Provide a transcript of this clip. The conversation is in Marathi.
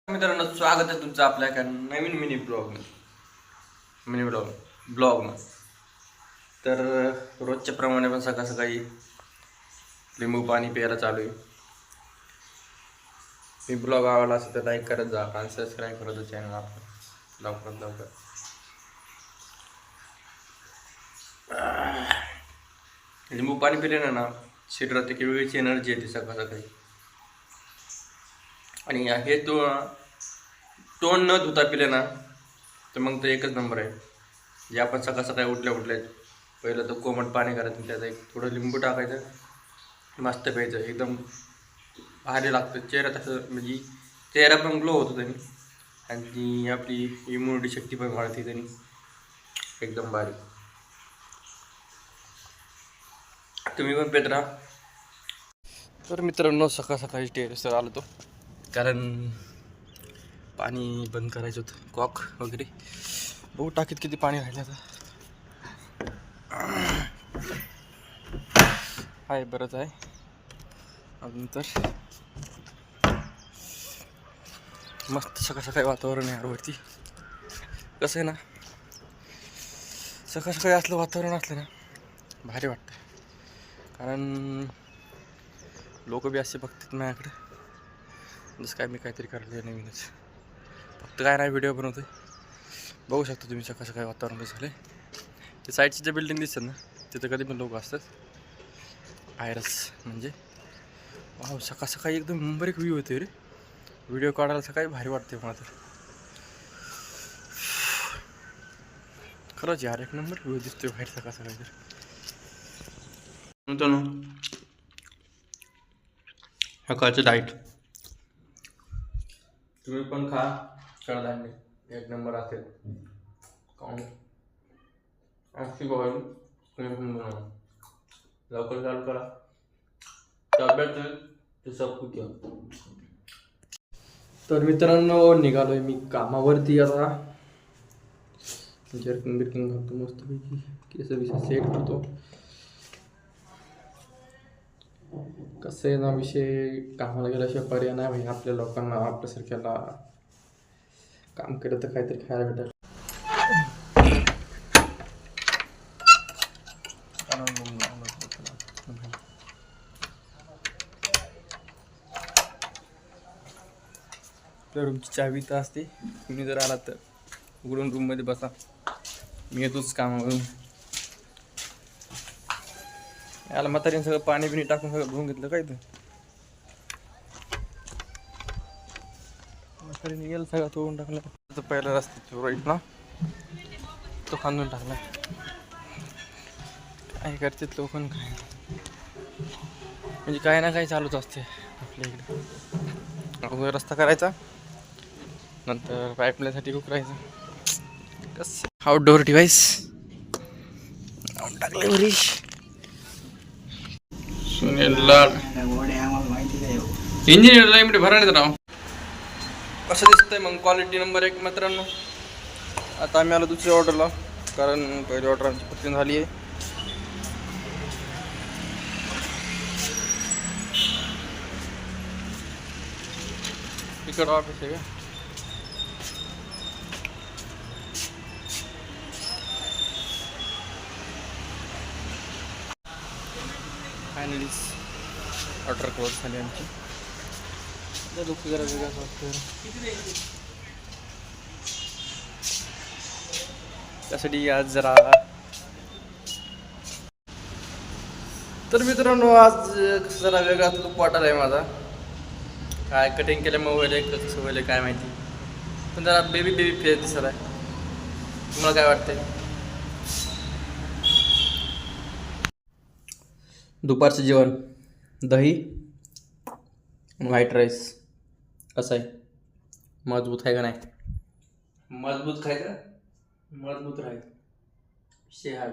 मित्रांनो, स्वागत आहे तुमचं आपल्या एका नवीन ब्लॉग मध्ये. तर रोजच्या प्रमाणे पण सकाळ सकाळी लिंबू पाणी प्यायला चालू आहे. मी ब्लॉग आवडला असेल तर लाईक करत जा आणि सबस्क्राईब करत जा चॅनल आपलं लवकर. लिंबू पाणी पिल्यानं ना शरीरात एक वेगळीची एनर्जी येते सकाळ सकाळी. आणि हे तोंड न धुता पिले ना तर मग तो एकच नंबर आहे. जे आपण सकाळ सकाळी उठल्या पहिलं तर कोमट पाणी करायचं, त्यात एक थोडं लिंबू टाकायचं, मस्त प्यायचं, एकदम भारी लागतं. चेहरा तसं म्हणजे चेहरा पण ग्लो होतो त्यांनी आणि आपली इम्युनिटी शक्ती पण वाढते त्यांनी, एकदम भारी. तुम्ही पण पेत राहा. तर मित्रांनो, सकाळ सकाळी टेरेसवर आलो तो कारण पाणी बंद करायचं होतं, कॉक वगैरे. बघू टाकीत किती पाणी राहिलं आता. आहे बरंच आहे अजून. तर मस्त सकाळ सकाळी वातावरण आहे वरती. कसं आहे ना, सकाळ सकाळी असलं वातावरण असलं ना भारी वाटतं. कारण लोक बी असे बघतात माझ्याकडे जसं काय मी काहीतरी करायला नवीनच. फक्त काय नाही, व्हिडिओ बनवतोय. बघू शकता तुम्ही सकाळ सकाळी वातावरण कसं झालं. ते साईडची जे बिल्डिंग दिसतात ना तिथं कधी पण लोक असतात बाहेरच. म्हणजे वाव, सकाळ सकाळी एकदम मुंबई व्ह्यू होते रे. व्हिडिओ काढायला सकाळी भारी वाटते मला तर. खरंच यार, एक नंबर व्ह्यू दिसतोय बाहेर सकाळ सकाळी. तर मित्रांनो, सकाळचं डाईट तुम्ही पण खा. कडधान्य एक नंबर असेल. काऊन अशी बघायला तुम्ही पण बनवा. लवकर चालू करा. तब्येत ते सब कुछ. तर मित्रांनो, निघालोय मी कामावरती आता. जर्किंग बिर्किंग घालतो मस्तपैकी, केस बिस सेट करतो. कसं आहे ना विषय, कामाला गेल्याशिवाय पर्याय नाही भाई. आपल्या लोकांना, आपल्यासारख्याला काम केलं तर काहीतरी खायला भेटेल. आपल्या रूमची चावी तर असते. तुम्ही जर आलात तर उघडून रूममध्ये बसा, मी येतोच कामावरून. याला म्हातारीने सगळं पाणी बिणी टाकून सगळं धुवून घेतलं काय. तर म्हातारीने येईल सगळं धुवून टाकलं. तर पहिला रस्ता राईट ना तो खांदून टाकला. काय करतात लोक काय, म्हणजे काही ना काही चालूच असते आपल्या इकडे. अगोदर रस्ता करायचा, नंतर पाईपलाईनसाठी उकरायचं. कसं आउटडोअर डिव्हाइस टाकले वरीश सुनीलला इंजिनियरला इकडे भरायचं राव. असं दिसतंय मग क्वालिटी नंबर 1 मित्रांनो. आता आम्ही आलो दुसऱ्या ऑर्डरला, कारण पहिली ऑर्डर आमची पटकन झाली आहे. तिकड ऑफिस आहे का. फायनली ऑर्डर क्लोज झाली आमची. दुःख जरा वेगळाच वाटतं. त्यासाठी आज जरा. तर मित्रांनो, आज जरा वेगळा लुक वाटत आहे माझा. काय कटिंग केल्यामुळे वगैरे कसं वगैरे काय माहिती, पण जरा बेबी फेस दिसत आहे. तुम्हाला काय वाटतंय? दुपारचं जेवण दही व्हाईट राईस. कसं आहे, मजबूत आहे का नाही? मजबूत खायचं, मजबूत राहायचं. शेहाड